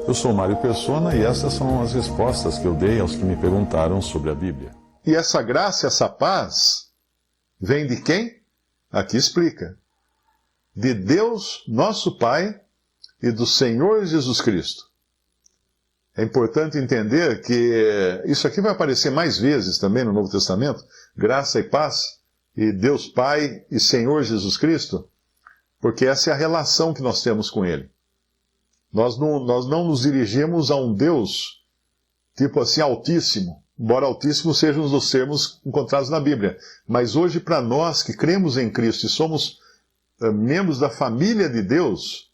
Eu sou Mário Persona e essas são as respostas que eu dei aos que me perguntaram sobre a Bíblia. E essa graça, essa paz, vem de quem? Aqui explica. De Deus, nosso Pai, e do Senhor Jesus Cristo. É importante entender que isso aqui vai aparecer mais vezes também no Novo Testamento, graça e paz, e Deus Pai e Senhor Jesus Cristo, porque essa é a relação que nós temos com Ele. Nós não nos dirigimos a um Deus, tipo assim, altíssimo, embora altíssimo sejam os termos encontrados na Bíblia. Mas hoje, para nós que cremos em Cristo e somos membros da família de Deus,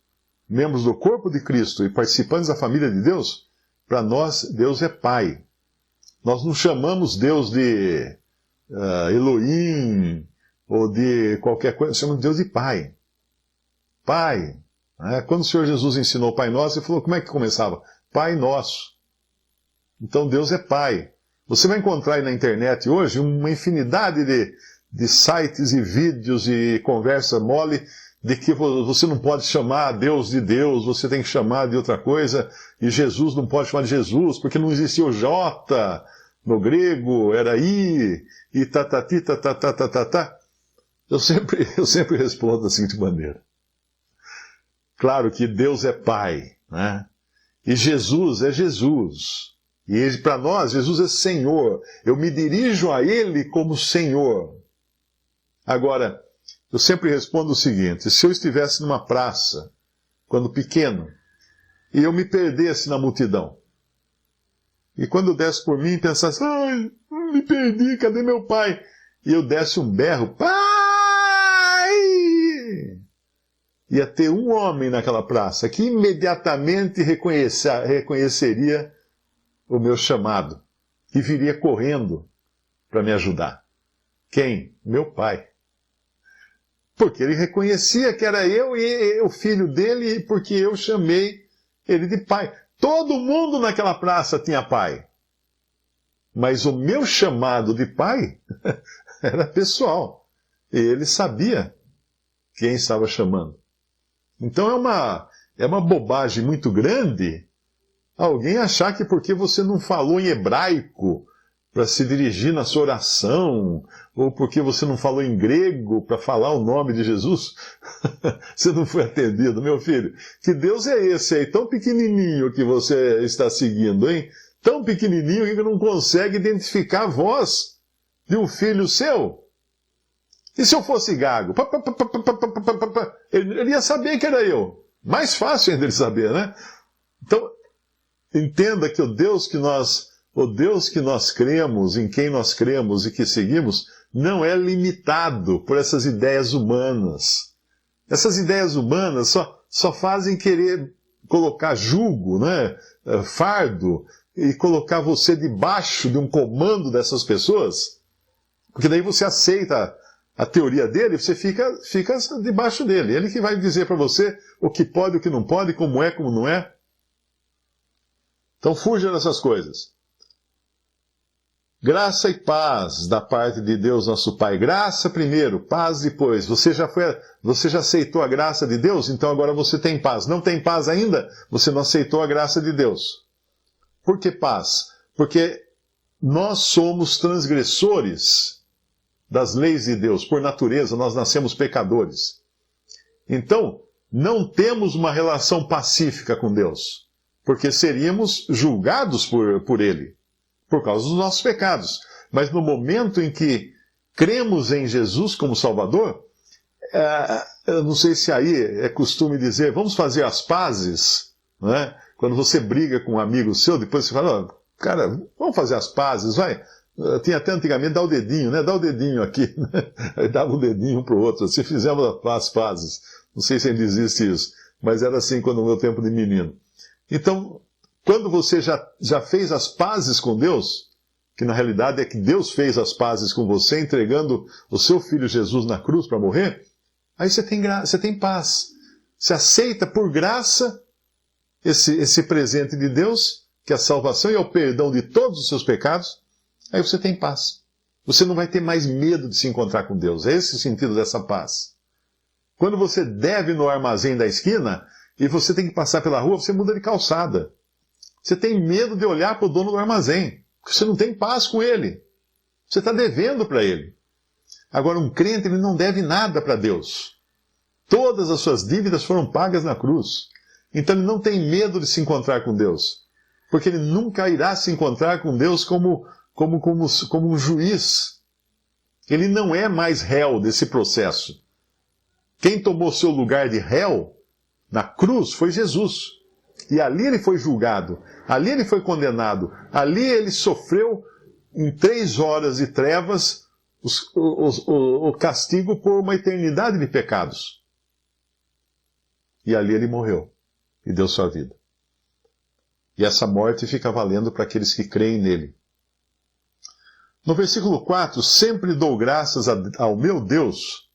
membros do corpo de Cristo e participantes da família de Deus, para nós, Deus é Pai. Nós não chamamos Deus de Elohim ou de qualquer coisa, chamamos Deus de Pai. Pai. Quando o Senhor Jesus ensinou o Pai Nosso, ele falou, como é que começava? Pai Nosso. Então Deus é Pai. Você vai encontrar aí na internet hoje uma infinidade de sites e vídeos e conversa mole de que você não pode chamar Deus de Deus, você tem que chamar de outra coisa, e Jesus não pode chamar de Jesus, porque não existia o J no grego, era I, e tatati, tatatata. Eu sempre respondo da seguinte maneira. Claro que Deus é Pai, né? E Jesus é Jesus. E para nós, Jesus é Senhor. Eu me dirijo a Ele como Senhor. Agora, eu sempre respondo o seguinte: se eu estivesse numa praça, quando pequeno, e eu me perdesse na multidão, e quando desse por mim e pensasse, ai, me perdi, cadê meu pai? E eu desse um berro, pai! Ia ter um homem naquela praça que imediatamente reconheceria o meu chamado e viria correndo para me ajudar. Quem? Meu pai. Porque ele reconhecia que era eu e o filho dele, porque eu chamei ele de pai. Todo mundo naquela praça tinha pai. Mas o meu chamado de pai era pessoal. E ele sabia quem estava chamando. Então é uma bobagem muito grande alguém achar que porque você não falou em hebraico para se dirigir na sua oração, ou porque você não falou em grego para falar o nome de Jesus, você não foi atendido. Meu filho, que Deus é esse aí, tão pequenininho que você está seguindo, hein? Tão pequenininho que não consegue identificar a voz de um filho seu. E se eu fosse gago? Ele ia saber que era eu. Mais fácil ainda ele saber, né? Então, entenda que o Deus que nós cremos, em quem nós cremos e que seguimos, não é limitado por essas ideias humanas. Essas ideias humanas só fazem querer colocar jugo, né? Fardo, e colocar você debaixo de um comando dessas pessoas, porque daí você aceita a teoria dele, você fica debaixo dele. Ele que vai dizer para você o que pode, o que não pode, como é, como não é. Então fuja dessas coisas. Graça e paz da parte de Deus nosso Pai. Graça primeiro, paz depois. Você já aceitou a graça de Deus? Então agora você tem paz. Não tem paz ainda? Você não aceitou a graça de Deus. Por que paz? Porque nós somos transgressores das leis de Deus. Por natureza, nós nascemos pecadores. Então, não temos uma relação pacífica com Deus, porque seríamos julgados por Ele, por causa dos nossos pecados. Mas no momento em que cremos em Jesus como Salvador, eu não sei se aí é costume dizer, vamos fazer as pazes, não é? Quando você briga com um amigo seu, depois você fala, oh, cara, vamos fazer as pazes, vai. Tinha até antigamente, dá o dedinho, né? Dá o dedinho aqui. Aí dava um dedinho um para o outro. Assim fizemos as pazes. Não sei se ainda existe isso, mas era assim quando no meu tempo de menino. Então, quando você já fez as pazes com Deus, que na realidade é que Deus fez as pazes com você, entregando o seu filho Jesus na cruz para morrer, aí você tem paz. Você aceita por graça esse presente de Deus, que é a salvação e é o perdão de todos os seus pecados, aí você tem paz. Você não vai ter mais medo de se encontrar com Deus. É esse o sentido dessa paz. Quando você deve ir no armazém da esquina e você tem que passar pela rua, você muda de calçada. Você tem medo de olhar para o dono do armazém, porque você não tem paz com ele. Você está devendo para ele. Agora, um crente, ele não deve nada para Deus. Todas as suas dívidas foram pagas na cruz. Então ele não tem medo de se encontrar com Deus. Porque ele nunca irá se encontrar com Deus como um juiz. Ele não é mais réu desse processo. Quem tomou seu lugar de réu na cruz foi Jesus. E ali ele foi julgado. Ali ele foi condenado. Ali ele sofreu em 3 horas de trevas o castigo por uma eternidade de pecados. E ali ele morreu e deu sua vida. E essa morte fica valendo para aqueles que creem nele. No versículo 4, sempre dou graças ao meu Deus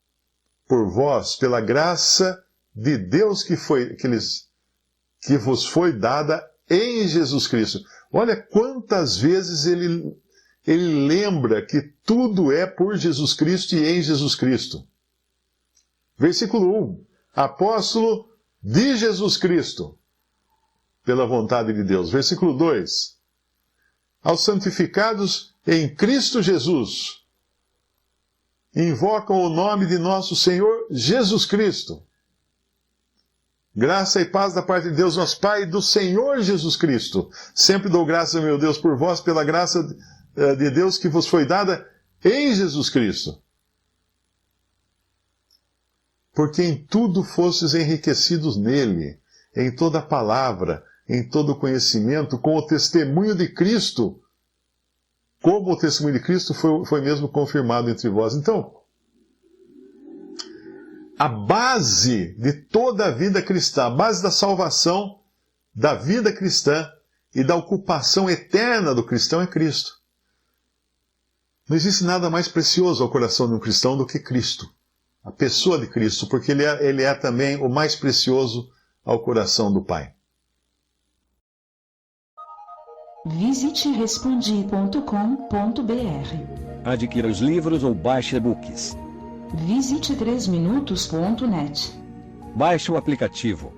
por vós, pela graça de Deus que vos foi dada em Jesus Cristo. Olha quantas vezes ele lembra que tudo é por Jesus Cristo e em Jesus Cristo. Versículo 1, apóstolo de Jesus Cristo, pela vontade de Deus. Versículo 2, aos santificados em Cristo Jesus, invocam o nome de nosso Senhor Jesus Cristo. Graça e paz da parte de Deus, nosso Pai, e do Senhor Jesus Cristo. Sempre dou graças, meu Deus, por vós, pela graça de Deus que vos foi dada em Jesus Cristo. Porque em tudo fostes enriquecidos nele, em toda palavra, em todo conhecimento, com o testemunho de Cristo, como o testemunho de Cristo foi mesmo confirmado entre vós. Então, a base de toda a vida cristã, a base da salvação, da vida cristã e da ocupação eterna do cristão é Cristo. Não existe nada mais precioso ao coração de um cristão do que Cristo. A pessoa de Cristo, porque ele é também o mais precioso ao coração do Pai. Visite respondi.com.br. Adquira os livros ou baixe e-books. Visite 3minutos.net. Baixe o aplicativo.